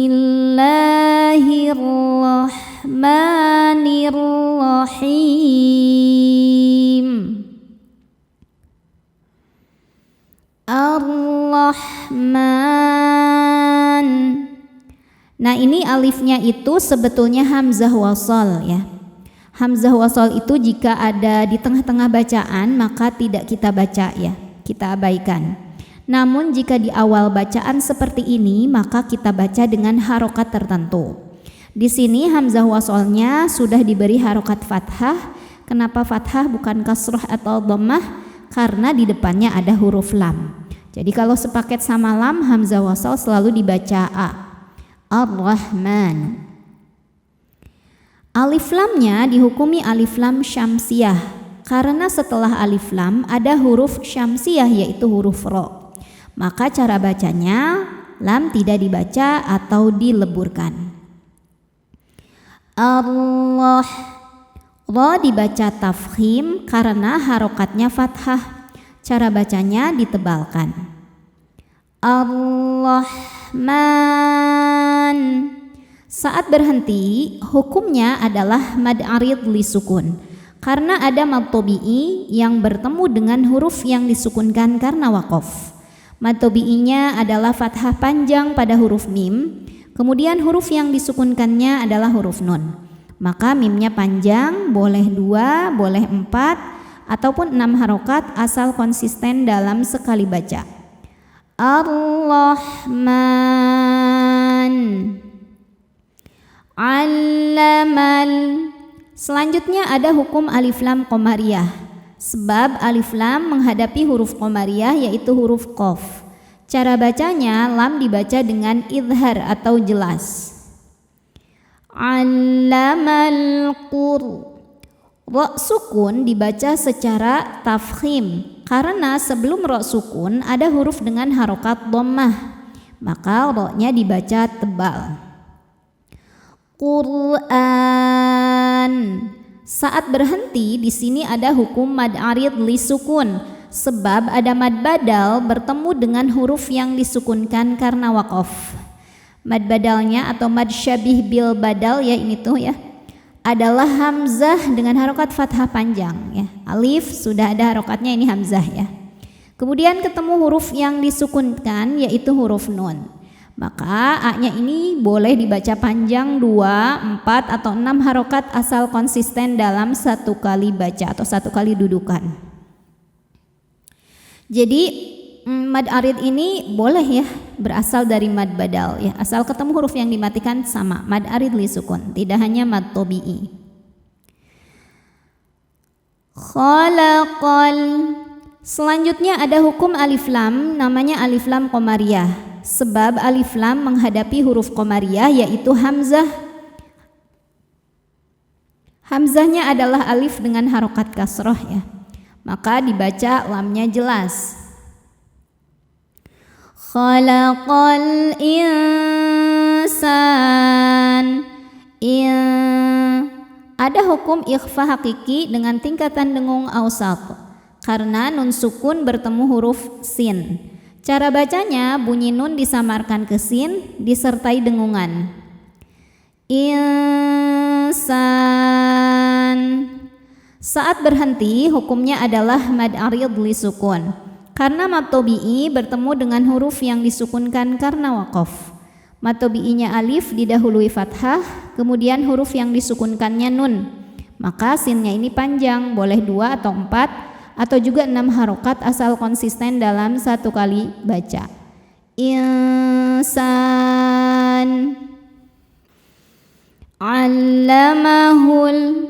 Bismillahirrahmanirrahim. Ar-Rahman. Nah, ini alifnya itu sebetulnya hamzah wasal ya. Hamzah wasal itu jika ada di tengah-tengah bacaan maka tidak kita baca ya, kita abaikan. Namun jika di awal bacaan seperti ini maka kita baca dengan harokat tertentu. Di sini hamzah wasalnya sudah diberi harokat fathah. Kenapa fathah bukan kasrah atau dhammah? Karena di depannya ada huruf lam. Jadi kalau sepaket sama lam, hamzah wasal selalu dibaca a. Ar-Rahman. Alif lamnya dihukumi alif lam syamsiyah karena setelah alif lam ada huruf syamsiyah yaitu huruf ro. Maka cara bacanya lam tidak dibaca atau dileburkan. Allah. Ro dibaca tafkhim karena harokatnya fathah. Cara bacanya ditebalkan. Ar-Rahman. Saat berhenti hukumnya adalah mad arid li sukun karena ada mad tabi'i yang bertemu dengan huruf yang disukunkan karena waqaf. Mad tabi'inya adalah fathah panjang pada huruf mim, kemudian huruf yang disukunkannya adalah huruf nun. Maka mimnya panjang, boleh 2, boleh 4 ataupun 6 harokat asal konsisten dalam sekali baca. Ar-Rahman. Allamal. Selanjutnya ada hukum alif lam qamariyah. Sebab alif lam menghadapi huruf qamariyah yaitu huruf qaf. Cara bacanya lam dibaca dengan idhar atau jelas. Allamal qur. Ro sukun dibaca secara tafkhim karena sebelum ro sukun ada huruf dengan harokat dhammah, maka ro-nya dibaca tebal. Quran. Saat berhenti di sini ada hukum mad arid li sukun sebab ada mad badal bertemu dengan huruf yang disukunkan karena waqaf. Mad badalnya atau mad syabih bil badal ya ini tuh ya adalah hamzah dengan harokat fathah panjang ya. Alif sudah ada harokatnya, ini hamzah ya. Kemudian ketemu huruf yang disukunkan yaitu huruf nun. Maka a-nya ini boleh dibaca panjang 2, 4 atau 6 harokat asal konsisten dalam satu kali baca atau satu kali dudukan. Jadi mad arid ini boleh ya berasal dari mad badal ya, asal ketemu huruf yang dimatikan sama mad arid li sukun, tidak hanya mad tabi'i. Khalaqal. Selanjutnya ada hukum alif lam namanya alif lam qamariyah sebab alif lam menghadapi huruf qamariyah yaitu hamzah. Hamzahnya adalah alif dengan harokat kasroh ya, maka dibaca lamnya jelas. Khalaqal insan. Ada hukum ikhfa hakiki dengan tingkatan dengung awsat karena nun sukun bertemu huruf sin. Cara bacanya bunyi nun disamarkan ke sin disertai dengungan. Insan. Saat berhenti hukumnya adalah mad arid li sukun karena mad tabi'i bertemu dengan huruf yang disukunkan karena waqaf. Mad tabi'inya alif didahului fathah, kemudian huruf yang disukunkannya nun. Maka sinnya ini panjang, boleh 2 atau 4 atau juga 6 harokat asal konsisten dalam satu kali baca. Insan. Allamahul.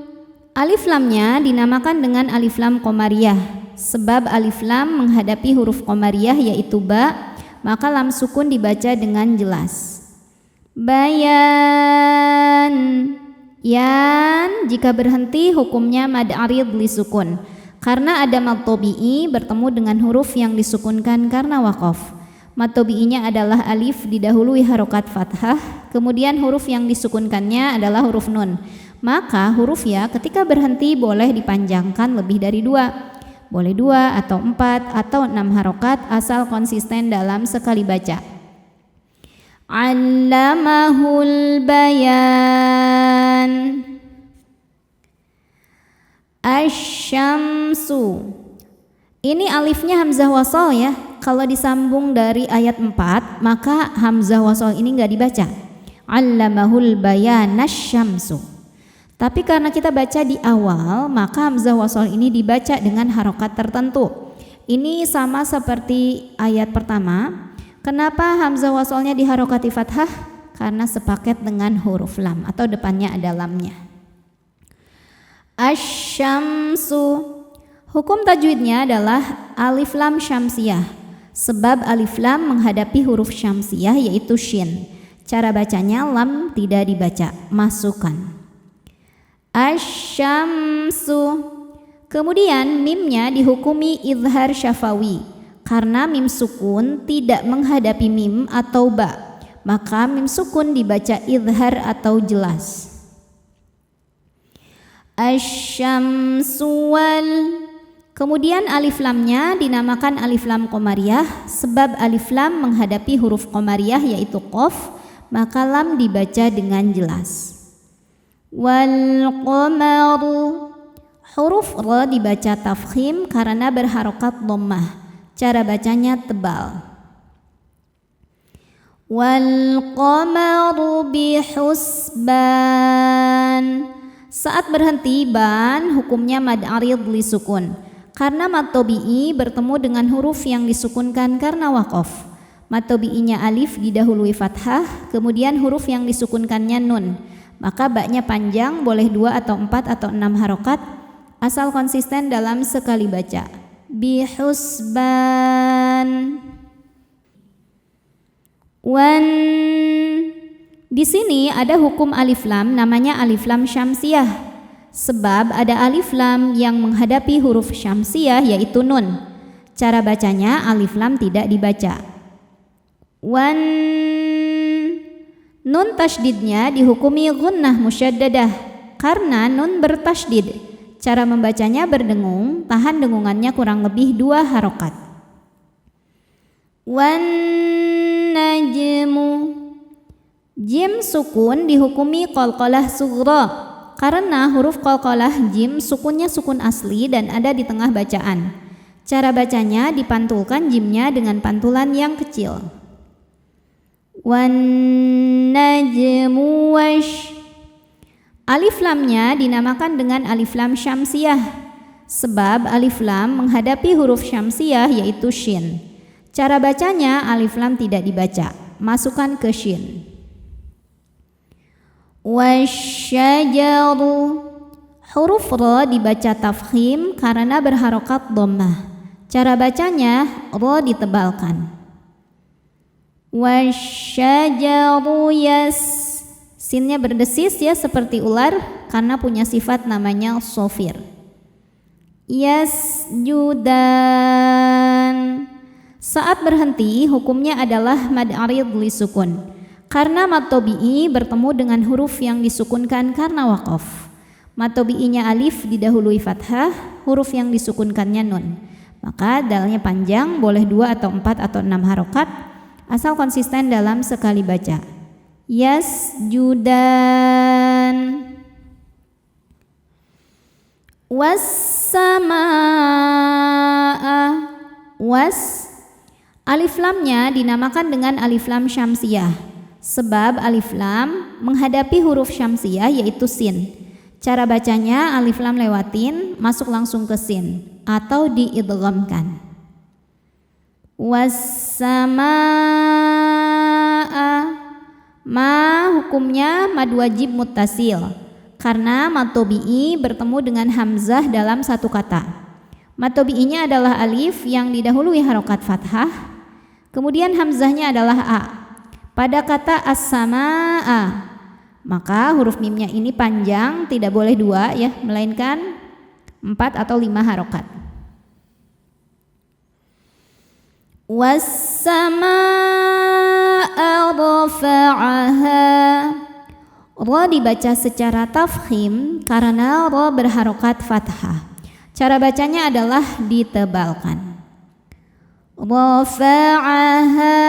Alif lamnya dinamakan dengan alif lam qamariyah sebab alif lam menghadapi huruf qamariyah yaitu ba, maka lam sukun dibaca dengan jelas. Bayan. Yan. Jika berhenti hukumnya mad arid li sukun karena ada mad tabi'i bertemu dengan huruf yang disukunkan karena waqaf. Mad tabi'inya adalah alif didahului harokat fathah, kemudian huruf yang disukunkannya adalah huruf nun. Maka huruf ya ketika berhenti boleh dipanjangkan lebih dari 2. Boleh 2 atau 4 atau 6 harokat asal konsisten dalam sekali baca. Allamahul bayan. Asyamsu. Ini alifnya hamzah wasal ya. Kalau disambung dari ayat 4, maka hamzah wasal ini enggak dibaca. Allamahul bayan asyamsu. Tapi karena kita baca di awal, maka hamzah wasal ini dibaca dengan harokat tertentu. Ini sama seperti ayat pertama. Kenapa hamzah wasalnya diharokati fathah? Karena sepaket dengan huruf lam atau depannya ada lamnya. Asyamsu. Hukum tajwidnya adalah alif lam syamsiyah. Sebab alif lam menghadapi huruf syamsiyah yaitu shin. Cara bacanya lam tidak dibaca, masukkan. Asyamsu. Kemudian mimnya dihukumi izhar syafawi. Karena mim sukun tidak menghadapi mim atau ba, maka mim sukun dibaca izhar atau jelas. Asyamsu wal. Kemudian alif lamnya dinamakan alif lam qamariyah sebab alif lam menghadapi huruf qamariyah yaitu qaf, maka lam dibaca dengan jelas. Wal qamaru. Huruf ra dibaca tafkhim karena berharokat dhammah. Cara bacanya tebal. Wal qamaru bihusban. Saat berhenti ban hukumnya mad arid li sukun. Karena mad tabi'i bertemu dengan huruf yang disukunkan karena waqaf. Mad tabi'inya alif didahului fathah, kemudian huruf yang disukunkannya nun. Maka baknya panjang, boleh 2 atau 4 atau 6 harokat, asal konsisten dalam sekali baca. Bihusban. Wan. Di sini ada hukum alif lam namanya alif lam syamsiyah. Sebab ada alif lam yang menghadapi huruf syamsiyah yaitu nun. Cara bacanya alif lam tidak dibaca. Wan. Nun tasydidnya dihukumi gunnah musyaddadah karena nun bertasydid. Cara membacanya berdengung, tahan dengungannya kurang lebih 2 harokat. Wan najmu. Jim sukun dihukumi qalqalah sughra karena huruf qalqalah jim sukunnya sukun asli dan ada di tengah bacaan. Cara bacanya dipantulkan jimnya dengan pantulan yang kecil. Wan najmu wash. Alif lamnya dinamakan dengan alif lam syamsiyah sebab alif lam menghadapi huruf syamsiyah yaitu shin. Cara bacanya alif lam tidak dibaca, masukkan ke shin. Wasyajaru. Huruf ra dibaca tafkhim karena berharokat dhammah. Cara bacanya ra ditebalkan. Wasyajaru yas. Sinnya berdesis ya seperti ular karena punya sifat namanya sofir. Yasjudan. Saat berhenti hukumnya adalah mad arid li sukun. Karena mad tabi'i bertemu dengan huruf yang disukunkan karena waqaf. Mad tabi'inya alif didahului fathah, huruf yang disukunkannya nun. Maka dalnya panjang, boleh 2 atau 4 atau 6 harokat, asal konsisten dalam sekali baca. Yasjudan. Was-samaa. Was. Alif lamnya dinamakan dengan alif lam syamsiyah sebab alif lam menghadapi huruf syamsiyah yaitu sin. Cara bacanya alif lam lewatin, masuk langsung ke sin atau diidghamkan. Was-samaa. Ma hukumnya mad wajib muttasil karena mad tabi'i bertemu dengan hamzah dalam satu kata. Mad tabi'inya adalah alif yang didahului harokat fathah, kemudian hamzahnya adalah a. Pada kata as-samaa, maka huruf mimnya ini panjang, tidak boleh 2 ya, melainkan 4 atau 5 harokat. Was-samaa rafa'aha. Ra dibaca secara tafkhim karena ra berharokat fathah. Cara bacanya adalah ditebalkan. Rafa'aha.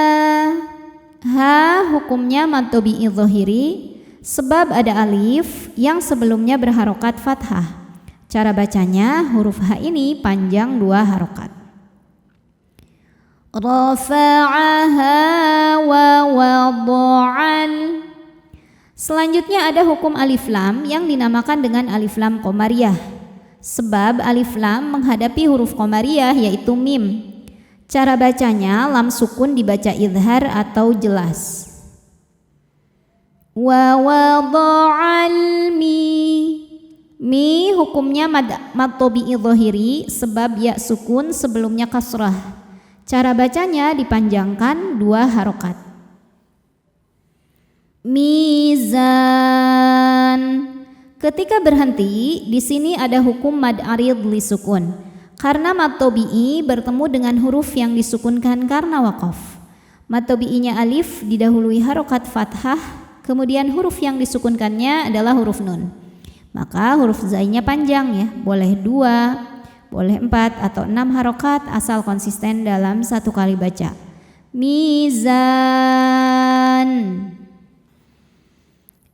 Ha hukumnya mad tabi'i dhahiri sebab ada alif yang sebelumnya berharokat fathah. Cara bacanya huruf ha ini panjang 2 harokat. Rafa'aha wa wada'al. Selanjutnya ada hukum alif lam yang dinamakan dengan alif lam qomariyah. Sebab alif lam menghadapi huruf qomariyah yaitu mim. Cara bacanya lam sukun dibaca idhar atau jelas. Wa wada'al mi hukumnya mad tabi'i dhahiri sebab ya sukun sebelumnya kasrah. Cara bacanya dipanjangkan 2 harokat. Mizan. Ketika berhenti di sini ada hukum mad arid li sukun. Karena mad tabi'i bertemu dengan huruf yang disukunkan karena waqaf. Mad tabi'inya alif didahului harokat fathah, kemudian huruf yang disukunkannya adalah huruf nun. Maka huruf zainya panjang ya, boleh 2, boleh 4 atau 6 harokat asal konsisten dalam satu kali baca. Mizan.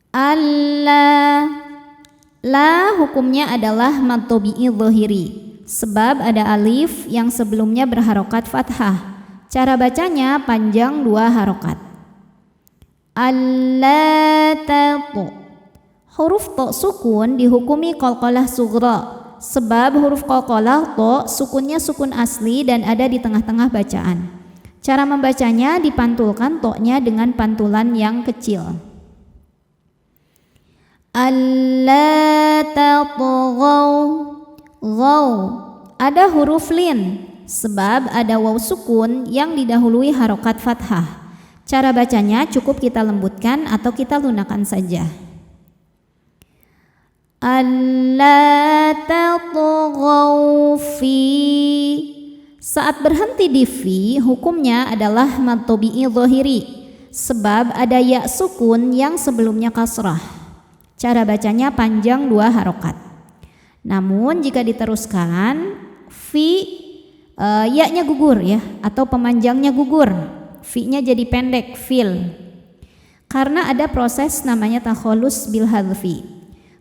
Allah. La hukumnya adalah mad tabi'i dhahiri. Sebab ada alif yang sebelumnya berharokat fathah. Cara bacanya panjang 2 harokat. Allatatu. Huruf to sukun dihukumi qalqalah sughra. Sebab huruf qalqalah to sukunnya sukun asli dan ada di tengah-tengah bacaan. Cara membacanya dipantulkan to-nya dengan pantulan yang kecil. Allatatu. Ghaw. Ada huruf lin sebab ada waw sukun yang didahului harokat fathah. Cara bacanya cukup kita lembutkan atau kita lunakan saja. Alla tatghaw fi. Saat berhenti di fi hukumnya adalah mad tabi'i dhahiri sebab ada ya sukun yang sebelumnya kasrah. Cara bacanya panjang 2 harokat. Namun jika diteruskan fi ya-nya gugur ya atau pemanjangnya gugur, fi-nya jadi pendek fil. Karena ada proses namanya takholus bil hadfi.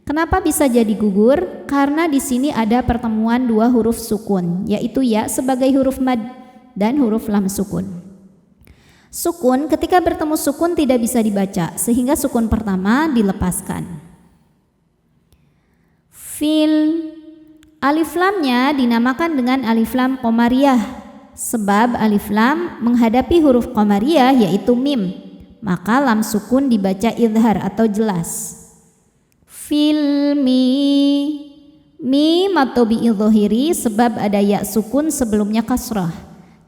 Kenapa bisa jadi gugur? Karena di sini ada pertemuan 2 huruf sukun, yaitu ya sebagai huruf mad dan huruf lam sukun. Sukun ketika bertemu sukun tidak bisa dibaca sehingga sukun pertama dilepaskan. Fil. Alif lamnya dinamakan dengan alif lam qomariyah sebab alif lam menghadapi huruf qomariyah yaitu mim, maka lam sukun dibaca idhar atau jelas. Fil mi mad tabi'i dhahiri sebab ada ya sukun sebelumnya kasrah.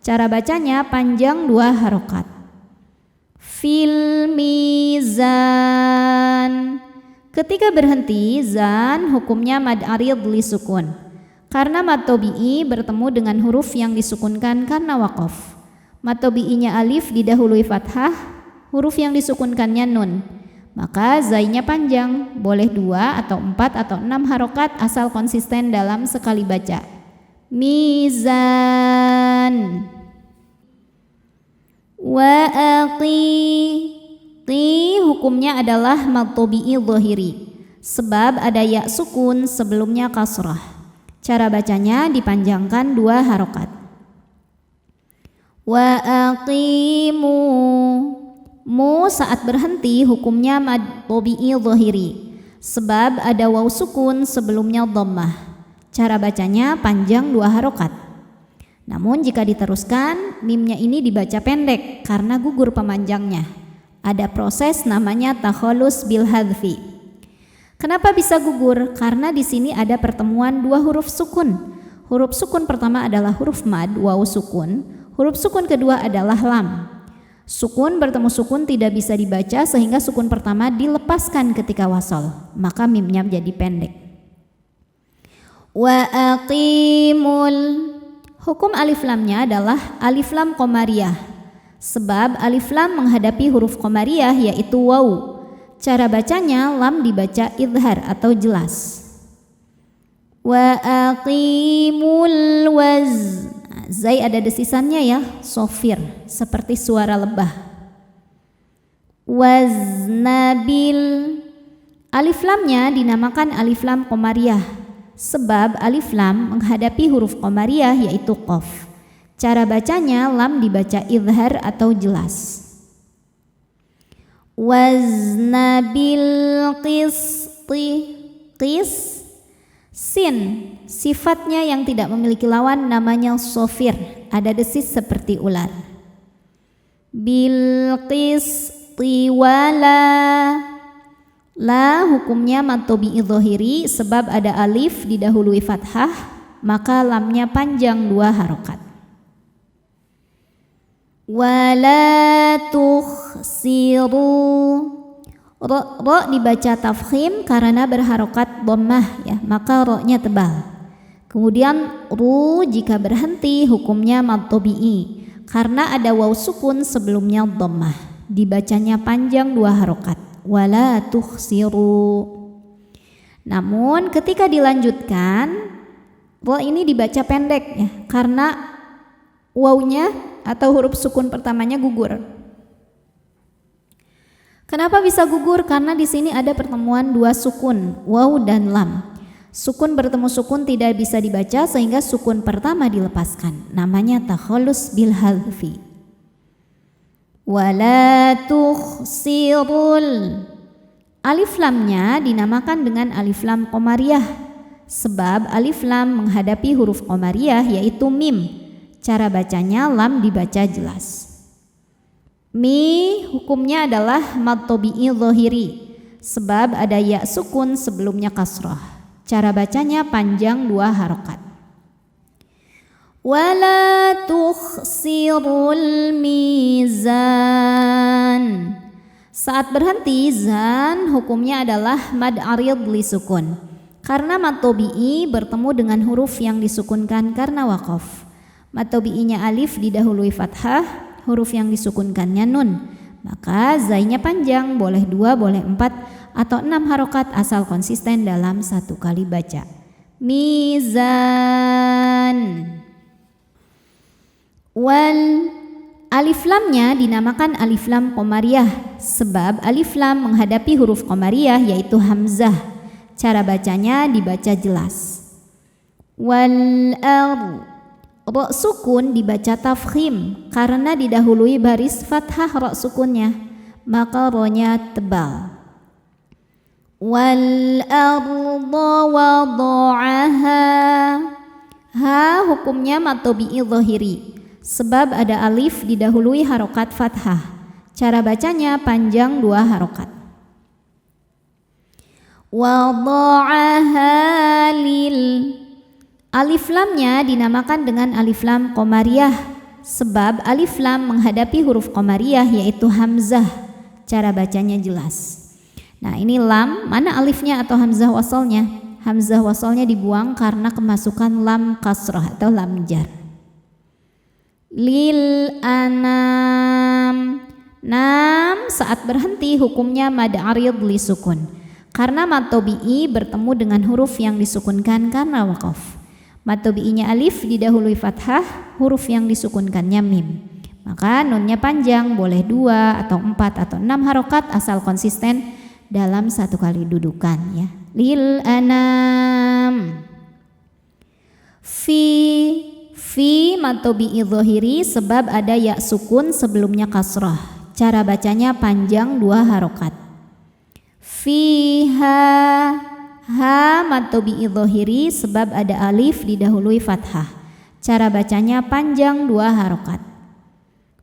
Cara bacanya panjang 2 harokat. Fil mizan. Ketika berhenti zan hukumnya mad arid li sukun. Karena mad tabi'i bertemu dengan huruf yang disukunkan karena waqaf. Mad tabi'inya alif didahului fathah, huruf yang disukunkannya nun. Maka zainya panjang, boleh 2 atau 4 atau 6 harokat asal konsisten dalam sekali baca. Mizan. Wa Ti hukumnya adalah mad tabi'i dhahiri sebab ada ya sukun sebelumnya kasrah. Cara bacanya dipanjangkan 2 harokat. Wa aqimu. Mu saat berhenti hukumnya mad tabi'i dhahiri sebab ada waw sukun sebelumnya dhammah. Cara bacanya panjang 2 harokat. Namun jika diteruskan mimnya ini dibaca pendek karena gugur pemanjangnya. Ada proses namanya takholus bil hadfi. Kenapa bisa gugur? Karena di sini ada pertemuan 2 huruf sukun. Huruf sukun pertama adalah huruf mad, waw sukun. Huruf sukun kedua adalah lam. Sukun bertemu sukun tidak bisa dibaca sehingga sukun pertama dilepaskan ketika wasol, maka mimnya menjadi pendek. Wa aqimul. Hukum alif lamnya adalah alif lam qomariyah. Sebab alif lam menghadapi huruf qomariyah yaitu waw. Cara bacanya lam dibaca idhar atau jelas. Wa aqimul waz. Zai ada desisannya ya, sofir seperti suara lebah. waznabil. Alif lamnya dinamakan alif lam qamariyah sebab alif lam menghadapi huruf qamariyah yaitu qaf. Cara bacanya lam dibaca idhar atau jelas. Waznabil qisti. Qis, sin, sifatnya yang tidak memiliki lawan namanya sofir, ada desis seperti ular. Bil qisti wala. La hukumnya mad tabi'i dhahiri sebab ada alif didahului fathah, maka lamnya panjang 2 harokat. Wala tukhsiru. Ro dibaca tafkhim karena berharokat dhammah ya, maka ro-nya tebal. Kemudian ru jika berhenti hukumnya mad tabi'i karena ada waw sukun sebelumnya dhammah, dibacanya panjang 2 harokat. Wala tukhsiru. Namun ketika dilanjutkan ro ini dibaca pendek ya, karena wawnya atau huruf sukun pertamanya gugur. Kenapa bisa gugur? Karena di sini ada pertemuan 2 sukun, waw dan lam. Sukun bertemu sukun tidak bisa dibaca sehingga sukun pertama dilepaskan. Namanya takhallus bil hadfi. Wala tukhsirul. Alif lamnya dinamakan dengan alif lam qamariyah sebab alif lam menghadapi huruf qamariyah yaitu mim. Cara bacanya lam dibaca jelas. Mi hukumnya adalah mad tabi'i dhahiri sebab ada ya sukun sebelumnya kasrah. Cara bacanya panjang 2 harokat. Wala tukhsirul mizan. Saat berhenti zan hukumnya adalah mad arid li sukun karena mad tabi'i bertemu dengan huruf yang disukunkan karena waqaf. Mad tabi'inya alif didahului fathah, huruf yang disukunkannya nun, maka zainya panjang, boleh 2, boleh 4 atau 6 harokat asal konsisten dalam 1 kali baca. Mizan. Wal. Alif lamnya dinamakan alif lam qamariyah sebab alif lam menghadapi huruf qamariyah yaitu hamzah. Cara bacanya dibaca jelas. Wal ar. Ro sukun dibaca tafkhim karena didahului baris fathah ro sukunnya, maka ro-nya tebal. Wal arda wada'aha. Ha hukumnya mad tabi'i dhahiri sebab ada alif didahului harokat fathah. Cara bacanya panjang 2 harokat. Wada'aha lil. Alif lamnya dinamakan dengan alif lam qamariyah sebab alif lam menghadapi huruf qamariyah yaitu hamzah. Cara bacanya jelas. Nah ini lam, mana alifnya atau hamzah wasalnya? Hamzah wasalnya dibuang karena kemasukan lam kasrah atau lam jar. Lil anam. Nam saat berhenti hukumnya mad arid li sukun karena mad tabi'i bertemu dengan huruf yang disukunkan karena waqaf. Mad tabi'inya alif didahului fathah, huruf yang disukunkannya mim, maka nunnya panjang, boleh 2 atau 4 atau 6 harokat asal konsisten dalam 1 kali dudukan ya. Lil anam. Fi mad tabi'i dhahiri sebab ada ya sukun sebelumnya kasrah. Cara bacanya panjang 2 harokat. Fiha. Ha mad tabi'i dhahiri sebab ada alif didahului fathah. Cara bacanya panjang 2 harokat.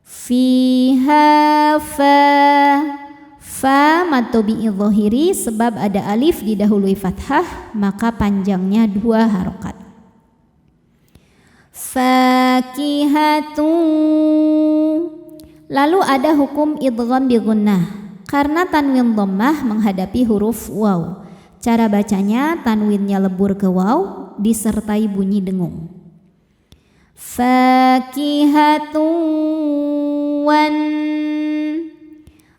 Fiha fa. Fa mad tabi'i dhahiri sebab ada alif didahului fathah, maka panjangnya 2 harokat. Fakihatu. Lalu ada hukum idgham bi gunnah karena tanwin dhammah menghadapi huruf waw. Cara bacanya tanwinnya lebur ke waw disertai bunyi dengung. Fakihatuwan.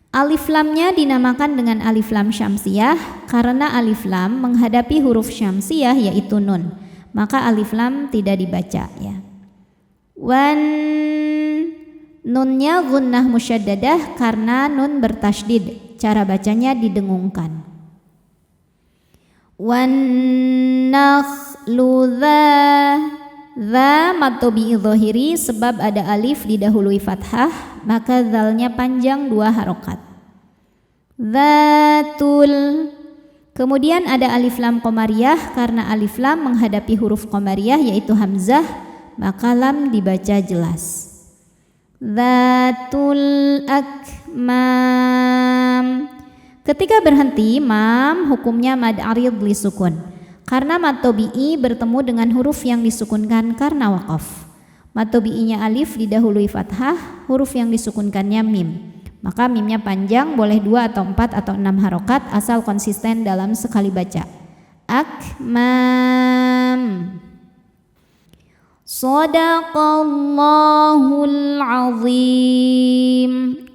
Alif lamnya dinamakan dengan alif lam syamsiyah karena alif lam menghadapi huruf syamsiyah yaitu nun, maka alif lam tidak dibaca ya. Nunnya gunnah musyaddadah karena nun bertasydid, cara bacanya didengungkan. Wan nakhlu dza mad tabi'i dhahiri, sebab ada alif didahului fathah maka dzalnya panjang 2 harokat. Dzatul, kemudian ada alif lam qamariyah, karena alif lam menghadapi huruf qamariyah yaitu hamzah maka lam dibaca jelas. Dzatul akmam, ketika berhenti mam hukumnya mad arid li sukun, karena mad tabi'i bertemu dengan huruf yang disukunkan karena waqaf. Mad tabi'inya alif didahului fathah, huruf yang disukunkannya mim, maka mimnya panjang, boleh 2 atau 4 atau 6 harokat asal konsisten dalam sekali baca. Akmam. Shadaqallahul azim.